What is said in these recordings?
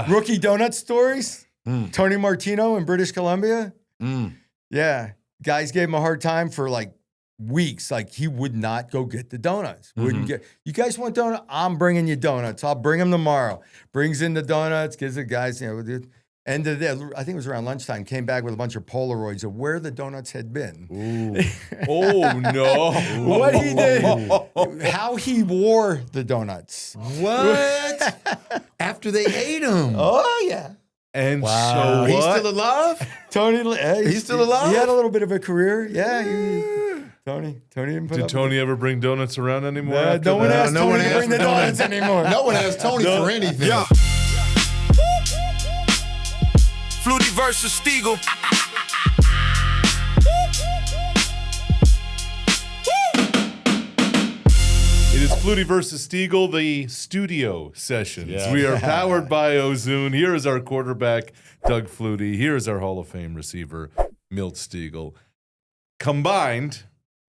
Rookie donut stories. Tony Martino in British Columbia. Yeah. Guys gave him a hard time for like weeks. Like he would not go get the donuts. Wouldn't get. You guys want donut? I'm bringing you donuts. I'll bring them tomorrow. Brings in the donuts. Gives the guys. And I think it was around lunchtime. Came back with a bunch of Polaroids of where the donuts had been. Oh no! What he did? How he wore the donuts? What? After they ate him? Oh yeah. And so what? He's still alive? Tony, he's still alive? He had a little bit of a career. Yeah. Tony didn't put Did up Tony ever bring donuts around anymore? No one asked Tony to bring the donuts anymore. No one asked Tony for anything. Yeah. Flutie versus Stegall. It is Flutie versus Stegall, the studio sessions. Yeah. We are powered by Ozune. Here is our quarterback, Doug Flutie. Here is our Hall of Fame receiver, Milt Stegall. Combined,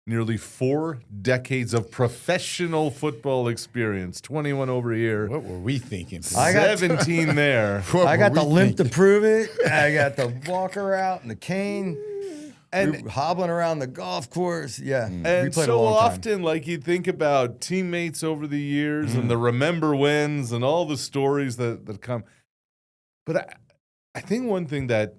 nearly 4 decades of professional football experience. 21 over here. What were we thinking? 17 there. I got the limp to prove it. I got the walker out and the cane. And we were hobbling around the golf course. Yeah. And so often, like you think about teammates over the years and the remember wins and all the stories that come. But I think one thing that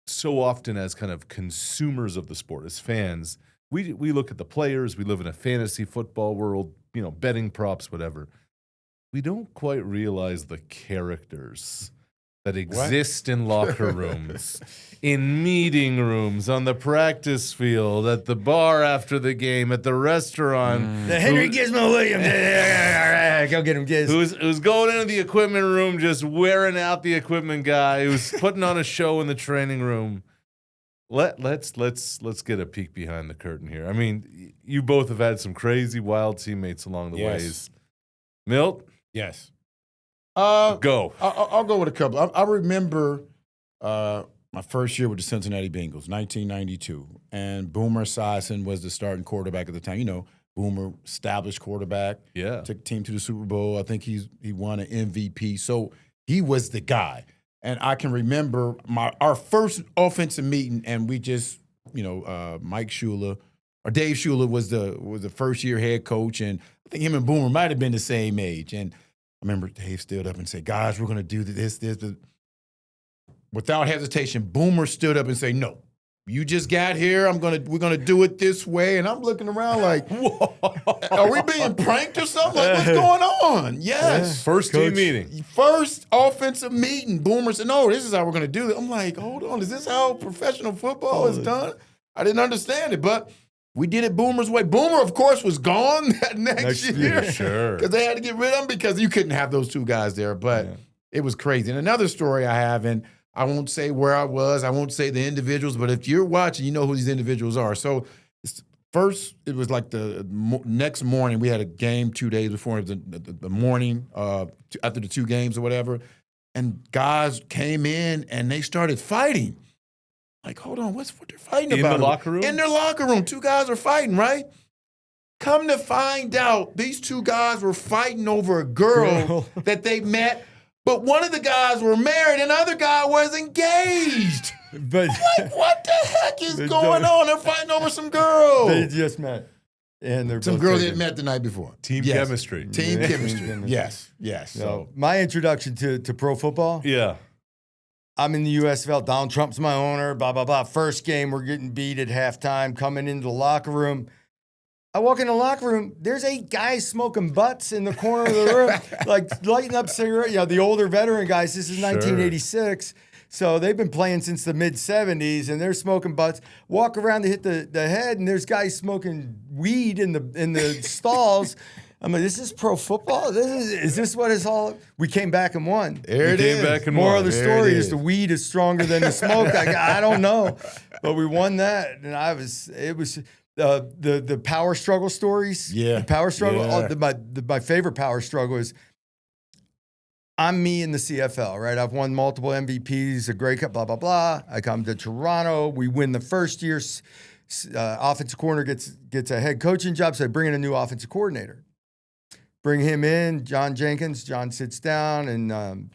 so often as kind of consumers of the sport, as fans, we look at the players, we live in a fantasy football world, betting props, whatever. We don't quite realize the characters that exist in locker rooms, in meeting rooms, on the practice field, at the bar after the game, at the restaurant. The Henry Gizmo Williams. Go get him, Giz. Who's going into the equipment room, just wearing out the equipment guy, who's putting on a show in the training room. Let's get a peek behind the curtain here. I mean, you both have had some crazy, wild teammates along the ways. Milt? Yes. Go. I'll go with a couple. I remember my first year with the Cincinnati Bengals, 1992, and Boomer Esiason was the starting quarterback at the time. Boomer, established quarterback. Yeah. Took the team to the Super Bowl. I think he won an MVP. So he was the guy. And I can remember our first offensive meeting, and we just, Mike Shula, or Dave Shula was the first year head coach, and I think him and Boomer might have been the same age. And I remember Dave stood up and said, "Guys, we're going to do this." Without hesitation, Boomer stood up and said, "No, you just got here. We're gonna do it this way." And I'm looking around like, are we being pranked or something? Like, what's going on? Yes. Yeah. First team meeting. First offensive meeting. Boomer said, "No, this is how we're gonna do it." I'm like, hold on, is this how professional football is done? I didn't understand it, but we did it Boomer's way. Boomer, of course, was gone that next year. Sure. Because they had to get rid of him because you couldn't have those two guys there. But it was crazy. And another story I have, and I won't say where I was, I won't say the individuals, but if you're watching, you know who these individuals are. So first, it was like the next morning. We had a game 2 days before. It was the morning after the 2 games or whatever. And guys came in and they started fighting. Like, hold on, what they're fighting about? In the locker room? In their locker room. 2 guys are fighting, right? Come to find out, these 2 guys were fighting over a girl that they met, but one of the guys were married and the other guy was engaged. But like, what the heck is going on? They're fighting over some girl. They just met. And they're some girl they met the night before. Team chemistry. Team chemistry. Yes. So my introduction to pro football. Yeah. I'm in the USFL. Donald Trump's my owner, blah, blah, blah. First game, we're getting beat at halftime, coming into the locker room. I walk in the locker room, there's 8 guys smoking butts in the corner of the room, like lighting up cigarettes. The older veteran guys, this is 1986. So they've been playing since the mid-'70s, and they're smoking butts. Walk around to hit the head, and there's guys smoking weed in the stalls. I'm like, this is pro football? Is this what it's all? We came back and won. There it is. More of the story is the weed is stronger than the smoke. I don't know, but we won that, and it was the power struggle stories. Yeah, the power struggle. Yeah. My favorite power struggle is I'm me in the CFL. Right, I've won multiple MVPs, a Grey Cup, blah blah blah. I come to Toronto. We win the first year. Offensive coordinator gets a head coaching job, so I bring in a new offensive coordinator. Bring him in, John Jenkins. John sits down, and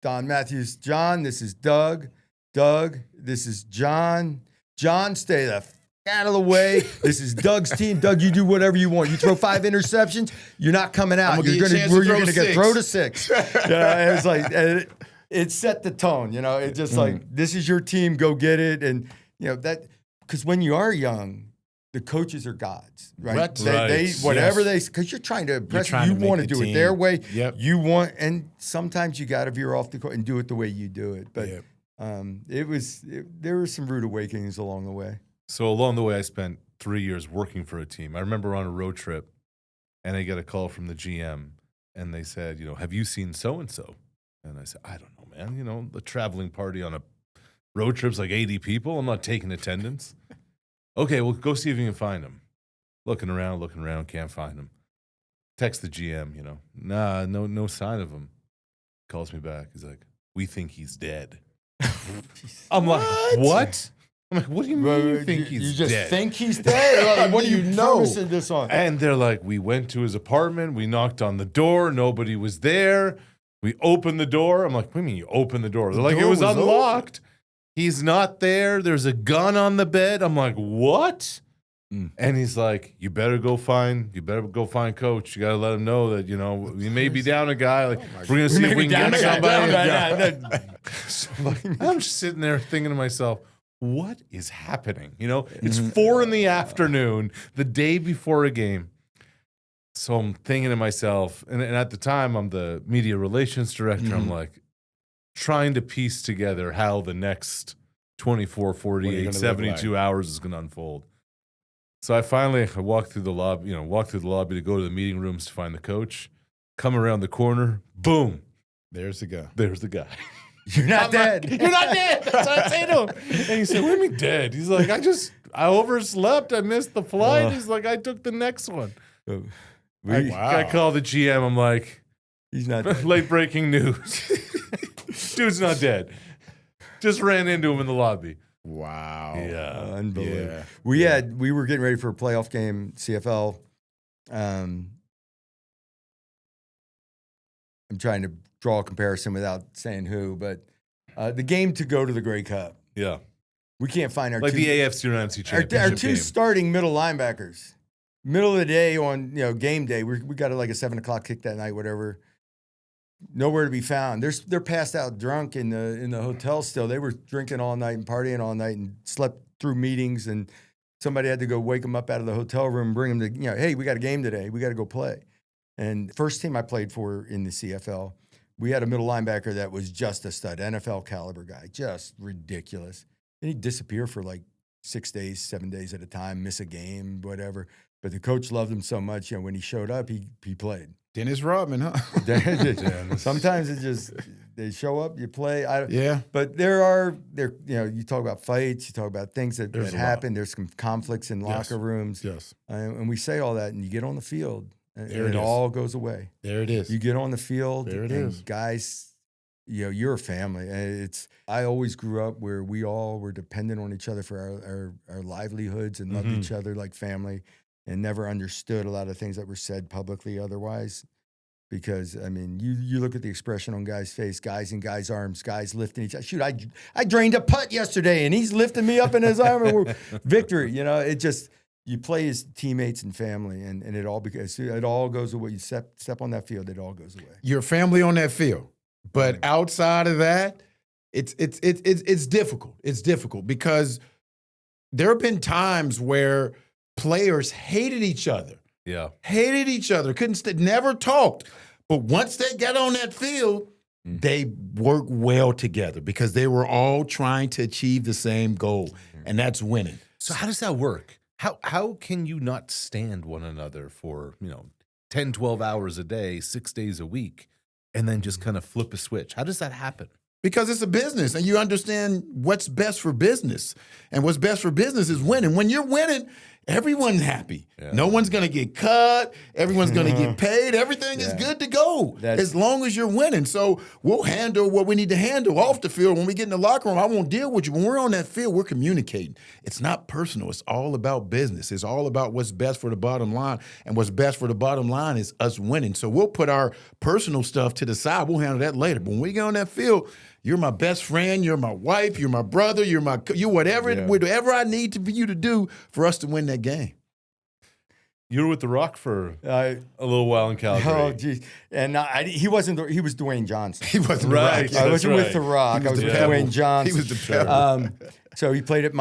Don Matthews. John, this is Doug. Doug, this is John. John, stay the out of the way. This is Doug's team. Doug, you do whatever you want. You throw 5 interceptions, you're not coming out. You're gonna get throw to 6. Yeah, it's like it set the tone. You know, it's just like this is your team. Go get it. And you know that because when you are young, the coaches are gods, right? They whatever because you're trying to impress. You want to do it their way. Yep. You want, and sometimes you got to veer off the court and do it the way you do it. But there were some rude awakenings along the way. So along the way, I spent 3 years working for a team. I remember on a road trip, and I get a call from the GM, and they said, you know, have you seen so-and-so? And I said, I don't know, man. You know, the traveling party on a road trip's like 80 people. I'm not taking attendance. Okay, well, go see if you can find him. Looking around, can't find him. Text the GM, you know, no sign of him. Calls me back. He's like, we think he's dead. I'm like, what? I'm like, what do you mean you think he's dead? You just think he's dead? Like, what do you know? This on? And they're like, we went to his apartment. We knocked on the door. Nobody was there. We opened the door. I'm like, what do you mean you opened the door? They're like, it was unlocked. Open. He's not there. There's a gun on the bed. I'm like, what? And he's like, you better go find coach. You got to let him know that, you know, we may be down a guy. Like, we're going to see if we can get somebody. I'm just sitting there thinking to myself, what is happening? You know, it's 4 PM, the day before a game. So I'm thinking to myself, and at the time I'm the media relations director. I'm like trying to piece together how the next 24, 48, 72 hours is going to unfold. So I walked through the lobby, to go to the meeting rooms to find the coach. Come around the corner, boom. There's the guy. You're not dead. You're not dead. That's what I say to him. And he said, what do you mean dead? He's like, I overslept. I missed the flight. He's like, I took the next one. I call the GM. I'm like, he's not dead. Late breaking news. Dude's not dead. Just ran into him in the lobby. Wow. Yeah. Unbelievable. Yeah. We were getting ready for a playoff game, CFL. I'm trying to draw a comparison without saying who, but the game to go to the Grey Cup. Yeah. We can't find our the AFC or NFC championship our two game. starting middle linebackers. Middle of the day on game day, we got like a 7:00 kick that night, whatever. Nowhere to be found. They're passed out drunk in the hotel still. They were drinking all night and partying all night and slept through meetings, and somebody had to go wake them up out of the hotel room, bring them to hey, we got a game today. We got to go play. And first team I played for in the CFL, we had a middle linebacker that was just a stud, NFL caliber guy, just ridiculous. And he'd disappear for like 6 days, 7 days at a time, miss a game, whatever. But the coach loved him so much, when he showed up, he played. Dennis Rodman, huh? Sometimes it just they show up, you play. But you talk about fights, you talk about things that happen. There's some conflicts in locker rooms. Yes. And we say all that, and you get on the field, and it all goes away. There it is. You get on the field, there it is. Guys, you're a family. I always grew up where we all were dependent on each other for our livelihoods and loved each other like family. And never understood a lot of things that were said publicly otherwise. Because, you look at the expression on guys' face, guys in guys' arms, guys lifting each other. Shoot, I drained a putt yesterday, and he's lifting me up in his arm. And we're victory, it just, you play as teammates and family, and it all goes away. You step on that field, it all goes away. Your family on that field. But outside of that, it's difficult. It's difficult because there have been times where players hated each other. Yeah. Hated each other. Never talked. But once they got on that field, they worked well together because they were all trying to achieve the same goal, and that's winning. So how does that work? How can you not stand one another for, 10, 12 hours a day, 6 days a week, and then just kind of flip a switch? How does that happen? Because it's a business, and you understand what's best for business. And what's best for business is winning. When you're winning, everyone's happy. Yeah. No one's going to get cut. Everyone's going to get paid. Everything is good to go as long as you're winning. So we'll handle what we need to handle off the field. When we get in the locker room, I won't deal with you. When we're on that field, we're communicating. It's not personal. It's all about business. It's all about what's best for the bottom line. And what's best for the bottom line is us winning. So we'll put our personal stuff to the side. We'll handle that later. But when we get on that field, you're my best friend, you're my wife, you're my brother, you whatever I need for you to do for us to win that game. You were with The Rock for a little while in Calgary. Oh, geez. And he wasn't. He was Dwayne Johnson. He wasn't Right. The Rock. I wasn't with The Rock. I was with Dwayne Johnson. He was the pebble. So he played at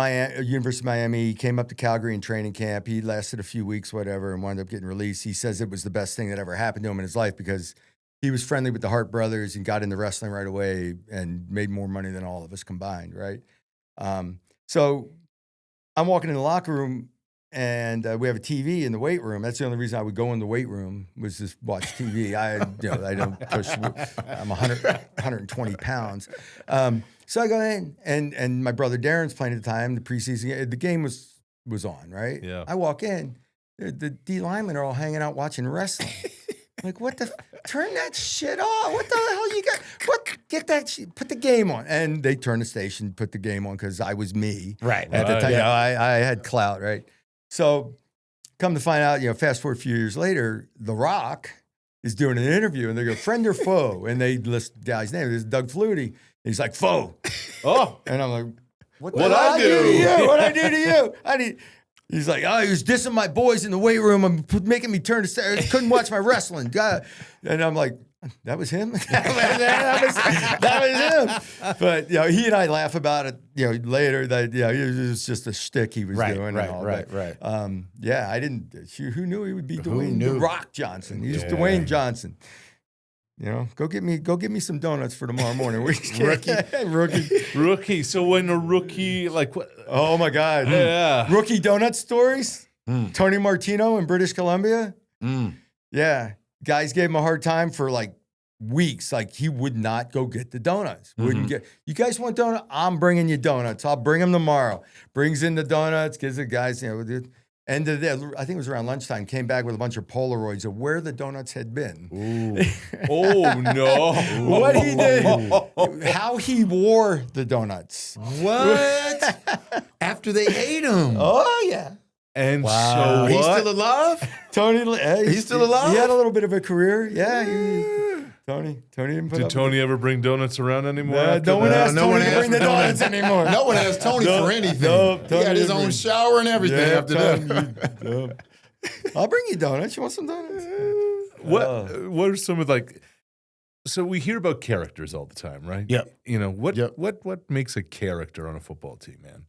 University of Miami. He came up to Calgary in training camp. He lasted a few weeks, whatever, and wound up getting released. He says it was the best thing that ever happened to him in his life because he was friendly with the Hart brothers and got into wrestling right away and made more money than all of us combined, right? So I'm walking in the locker room, and we have a TV in the weight room. That's the only reason I would go in the weight room was just watch TV. I don't push. I'm 120 pounds. So I go in, and my brother Darren's playing at the time. The preseason, the game was on, right? Yeah. I walk in, the D linemen are all hanging out watching wrestling. Like, what the? Turn that shit off. What the hell you got? Get that shit. Put the game on. And they turned the station, put the game on because I was me. Right. At the time, I had clout, right? So come to find out, fast forward a few years later, The Rock is doing an interview and they go, friend or foe? And they list the guy's name. This is Doug Flutie. And he's like, foe. Oh. And I'm like, what I do to you? What I do to you? He's like, he was dissing my boys in the weight room and making me turn to stairs. Couldn't watch my wrestling. God. And I'm like, that was him? that was him. But, he and I laugh about it, later that, it was just a shtick he was doing. Right. I didn't, who knew he would be doing The Rock Johnson? He was Dwayne Johnson. Go get me some donuts for tomorrow morning. Rookie. So when a rookie, like what? Oh my God. Yeah. Rookie donut stories. Tony Martino in British Columbia. Yeah. Guys gave him a hard time for like weeks. Like he would not go get the donuts. Wouldn't get. You guys want donuts? I'm bringing you donuts. I'll bring them tomorrow. Brings in the donuts. Gives the guys. End of the day, I think it was around lunchtime, came back with a bunch of Polaroids of where the donuts had been. Oh, no. What he did, how he wore the donuts. What? After they ate him. Oh, yeah. And so what? He's still alive? Tony, he's still alive? He had a little bit of a career. Yeah. Tony didn't put Did up Tony ever bring donuts around anymore? No one asked Tony to bring the donuts anymore. No one asked Tony for anything. No, he had his own shower and everything after that. I'll bring you donuts. You want some donuts? What are some of so we hear about characters all the time, right? Yep. What makes a character on a football team, man?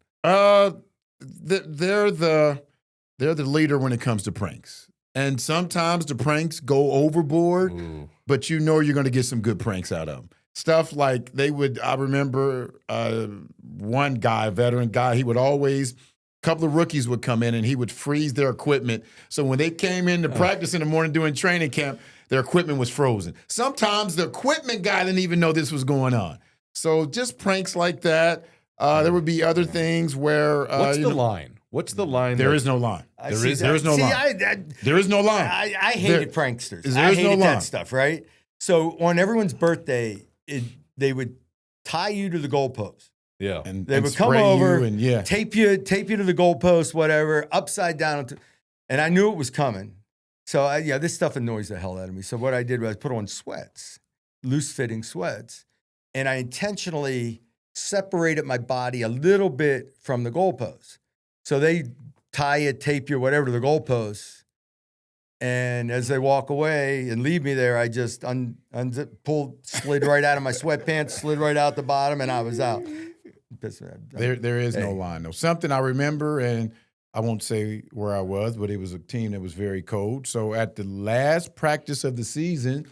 They're the leader when it comes to pranks. And sometimes the pranks go overboard, but you're going to get some good pranks out of them. Stuff like I remember one guy, a veteran guy, he would always, a couple of rookies would come in and he would freeze their equipment. So when they came in to practice in the morning doing training camp, their equipment was frozen. Sometimes the equipment guy didn't even know this was going on. So just pranks like that. There would be other things where... What's the line? What's the line? There is no line. There is no line. There is no line. I hated pranksters. There is no line. That stuff, right? So on everyone's birthday, they would tie you to the goalpost. Yeah. And they would come over and tape you to the goalpost, whatever, upside down. And I knew it was coming. So this stuff annoys the hell out of me. So what I did was I put on sweats, loose-fitting sweats, and I intentionally separated my body a little bit from the goalpost. So they tie you, tape you, whatever, to the goalposts. And as they walk away and leave me there, I just slid right out of my sweatpants, slid right out the bottom, and I was out. There is no line, though. Something I remember, and I won't say where I was, but it was a team that was very cold. So at the last practice of the season,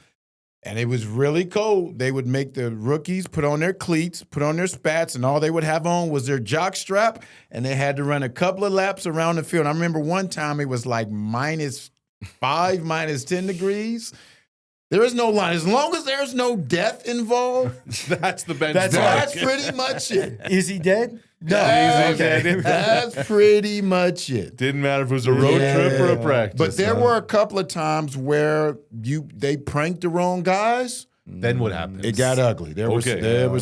and it was really cold, they would make the rookies put on their cleats, put on their spats, and all they would have on was their jock strap, and they had to run a couple of laps around the field. I remember one time it was like -5, -10 degrees. There is no line. As long as there's no death involved, That's the benchmark. that's pretty much it. Is he dead? No. That's pretty much it. Didn't matter if it was a road trip or a practice. But there were a couple of times where they pranked the wrong guys. Then what happened? It got ugly. There was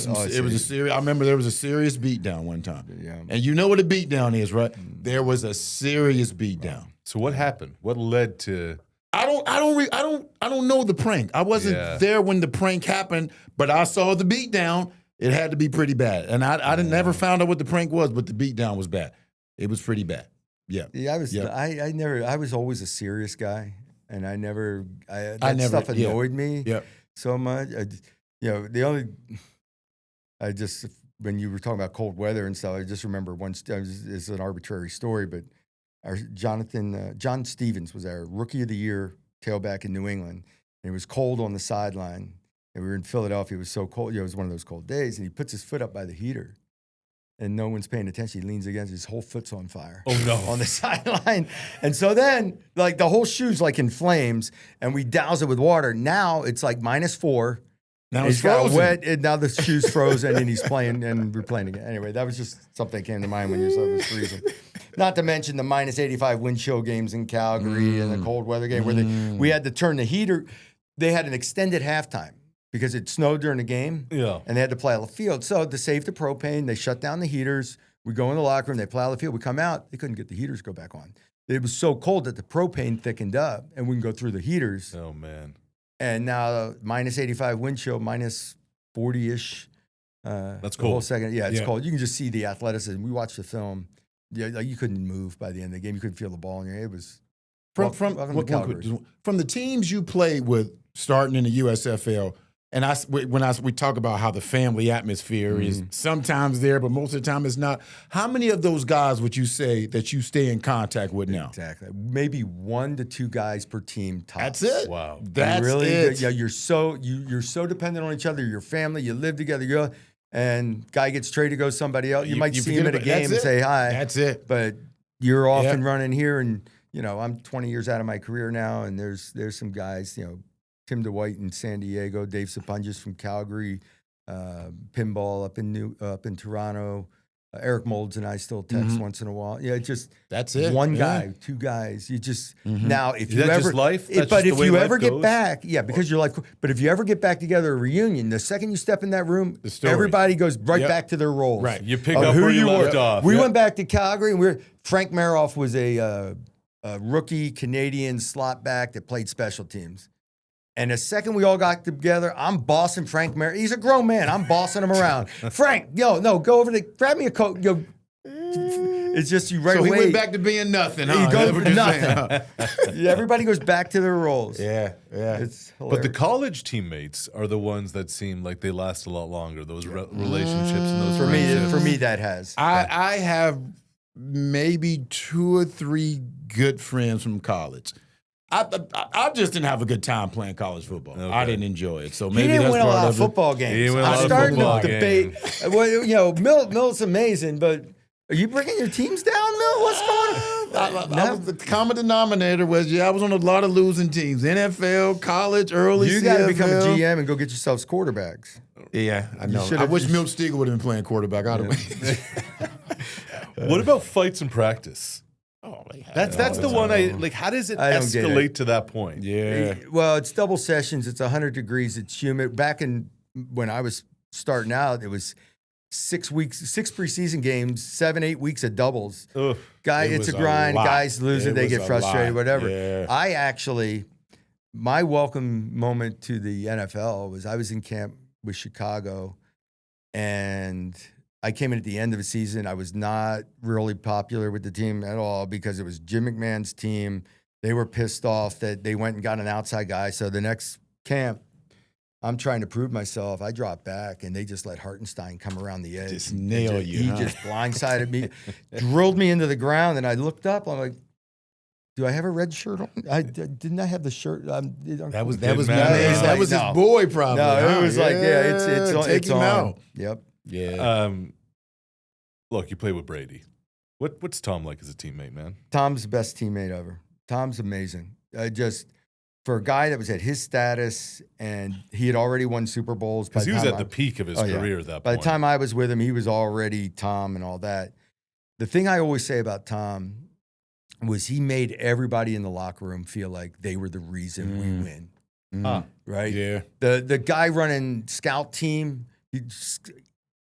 Oh, a serious. I remember there was a serious beatdown one time. Yeah. And you know what a beatdown is, right? There was a serious beatdown. So what happened? What led to? I don't know the prank. I wasn't there when the prank happened, but I saw the beatdown. It had to be pretty bad, and I never found out what the prank was, but the beatdown was bad. It was pretty bad. Yeah. Yeah, I was always a serious guy, and that stuff annoyed me so much. When you were talking about cold weather and stuff, I just remember it's an arbitrary story, but John Stevens was our Rookie of the Year tailback in New England, and it was cold on the sideline, and we were in Philadelphia. It was so cold. It was one of those cold days, and he puts his foot up by the heater, and no one's paying attention. He leans against his whole foot's on fire. Oh, no. On the sideline. And so then, like, the whole shoe's like in flames, and we douse it with water. Now it's like -4. Now He's it's got frozen. wet, and now the shoe's frozen, and he's playing, and we're playing again. Anyway, that was just something that came to mind when you said it was freezing. Not to mention the -85 wind chill games in Calgary and the cold weather game where we had to turn the heater. They had an extended halftime because it snowed during the game, and they had to plow the field. So to save the propane, they shut down the heaters. We go in the locker room, they plow the field. We come out, they couldn't get the heaters to go back on. It was so cold that the propane thickened up, and we can go through the heaters. Oh, man. And now -85 wind chill, -40-ish. That's the whole cold. second. Yeah, it's cold. You can just see the athleticism. We watched the film. Yeah, like you couldn't move by the end of the game. You couldn't feel the ball in your head. It was from the teams you played with starting in the USFL. And we talk about how the family atmosphere is sometimes there, but most of the time it's not. How many of those guys would you say that you stay in contact with now? Exactly. Maybe 1 to 2 guys per team tops. That's it. Wow. That's it. Yeah, you're so dependent on each other. Your family, you live together. And guy gets traded, goes somebody else. You might see him at a game and say hi. That's it. But you're off and running here, and I'm 20 years out of my career now, and there's some guys, Tim DeWhite in San Diego, Dave Sapunjas from Calgary, Pinball up in Toronto. Eric Molds and I still text once in a while. Yeah, that's it. One guy, 2 guys. You just now if Is you that ever just life? That's but just if the way you life ever get goes? back, because you're like, but if you ever get back together a reunion, the second you step in that room, everybody goes right back to their roles. Right. You pick up where you left off. We went back to Calgary, and Frank Maroff was a rookie Canadian slot back that played special teams. And the second we all got together, I'm bossing Frank Maroff. He's a grown man. I'm bossing him around. Frank, go over there, grab me a coat. It's just you right so away. So he went back to being nothing, huh? You go That's what you're nothing. saying, huh? Everybody goes back to their roles. Yeah. It's hilarious. But the college teammates are the ones that seem like they last a lot longer. Those relationships and those friendships. For me, that has. I have maybe 2 or 3 good friends from college. I just didn't have a good time playing college football. Okay. I didn't enjoy it. So He maybe didn't that's win a part lot of of it. football games. He didn't win a lot I'm of starting football to debate. Well, Milt's amazing, but are you bringing your teams down, Milt? What's going on? The common denominator was, I was on a lot of losing teams. NFL, college, early You CFL. got to become a GM and go get yourselves quarterbacks. Yeah, I know. should've I wish just- Milt Stegall would have been playing quarterback. What about fights in practice? Oh, That's the one how does it I don't get escalate it. to that point? Yeah. Well, it's double sessions. It's 100 degrees. It's humid. Back when I was starting out, it was 6 weeks, 6 preseason games, 7-8 weeks of doubles. Ugh. It's a grind. Guys lose it. They get frustrated, whatever. Yeah. My welcome moment to the NFL was I was in camp with Chicago, and I came in at the end of the season. I was not really popular with the team at all because it was Jim McMahon's team. They were pissed off that they went and got an outside guy. So the next camp, I'm trying to prove myself. I dropped back, and they just let Hartenstein come around the edge. Just nail you, He huh? just blindsided me, drilled me into the ground, and I looked up. I'm like, do I have a red shirt on? Didn't I have the shirt? That was Didn't his matter. that was his boy problem. No, it was like, it's him on. out. Yep. Yeah. Look, you play with Brady. What's Tom like as a teammate, man? Tom's the best teammate ever. Tom's amazing. for a guy that was at his status and he had already won Super Bowls. Because he was at the peak of his career at that point. By the time I was with him, he was already Tom and all that. The thing I always say about Tom was he made everybody in the locker room feel like they were the reason we win. Right? Yeah. The guy running scout team,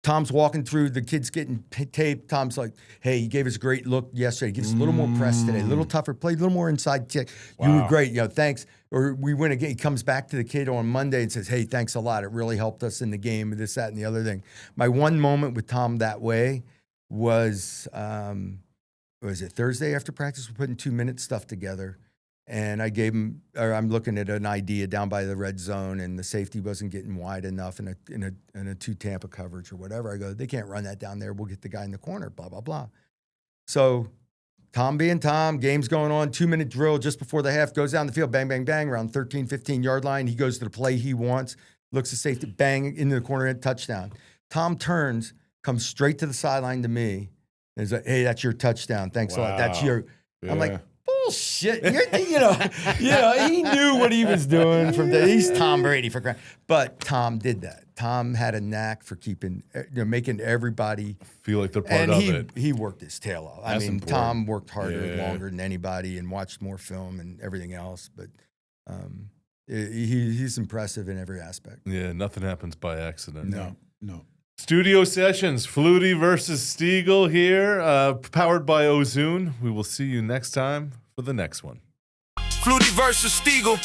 Tom's walking through, the kid's getting taped. Tom's like, hey, you gave us a great look yesterday. Give us a little more press today, a little tougher play, a little more inside kick. You were great. Thanks. Or we win again. He comes back to the kid on Monday and says, hey, thanks a lot. It really helped us in the game, this, that, and the other thing. My one moment with Tom that way was it Thursday after practice? We're putting 2-minute stuff together. And I gave him, or I'm looking at an idea down by the red zone, and the safety wasn't getting wide enough in a 2 Tampa coverage or whatever. I go, they can't run that down there. We'll get the guy in the corner, blah, blah, blah. So Tom being Tom, game's going on, 2-minute drill just before the half, goes down the field, bang, bang, bang, around 13, 15-yard line. He goes to the play he wants, looks at safety, bang, into the corner, and touchdown. Tom turns, comes straight to the sideline to me, and is like, hey, that's your touchdown. Thanks a lot. That's your, I'm like, bullshit. He knew what he was doing he's Tom Brady for crying. But Tom did that. Tom had a knack for making everybody feel like they're part of it. He worked his tail off. I mean, Tom worked harder and longer than anybody and watched more film and everything else. But he's impressive in every aspect. Yeah, nothing happens by accident. No. Studio Sessions, Flutie versus Stegall here, powered by Ozune. We will see you next time for the next one. Flutie versus Stegall.